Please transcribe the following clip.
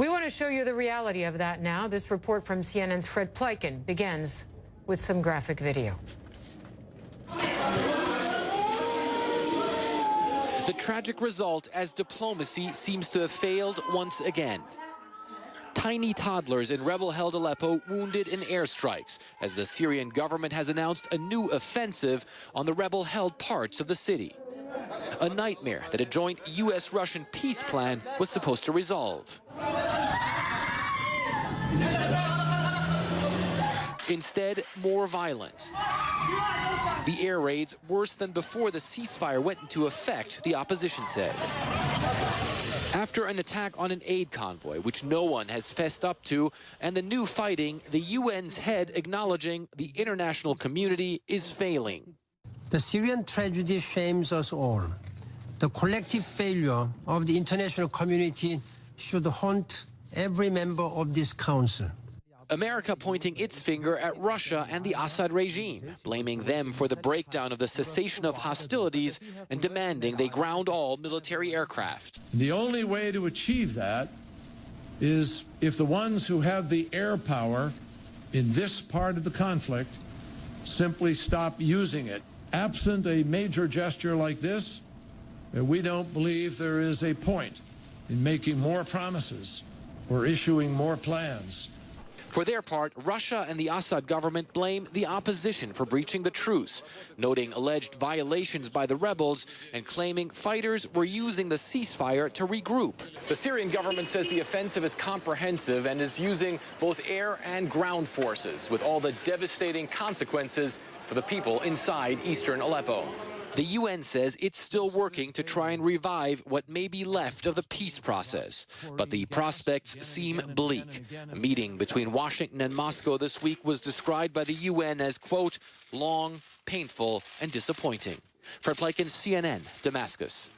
We want to show you the reality of that now. This report from CNN's Fred Pleiken begins with some graphic video. The tragic result as diplomacy seems to have failed once again. Tiny toddlers in rebel-held Aleppo wounded in airstrikes as the Syrian government has announced a new offensive on the rebel-held parts of the city. A nightmare that a joint U.S.-Russian peace plan was supposed to resolve. Instead, more violence. The air raids worse than before the ceasefire went into effect, the opposition says. After an attack on an aid convoy, which no one has fessed up to, and the new fighting, the UN's head acknowledging the international community is failing. The Syrian tragedy shames us all. The collective failure of the international community should haunt every member of this council. America pointing its finger at Russia and the Assad regime, blaming them for the breakdown of the cessation of hostilities and demanding they ground all military aircraft. The only way to achieve that is if the ones who have the air power in this part of the conflict simply stop using it. Absent a major gesture like this, we don't believe there is a point in making more promises or issuing more plans. For their part, Russia and the Assad government blame the opposition for breaching the truce, noting alleged violations by the rebels and claiming fighters were using the ceasefire to regroup. The Syrian government says the offensive is comprehensive and is using both air and ground forces, with all the devastating consequences for the people inside eastern Aleppo. The UN says it's still working to try and revive what may be left of the peace process. But the prospects seem bleak. A meeting between Washington and Moscow this week was described by the UN as, quote, long, painful, and disappointing. Fred Pleiken, CNN, Damascus.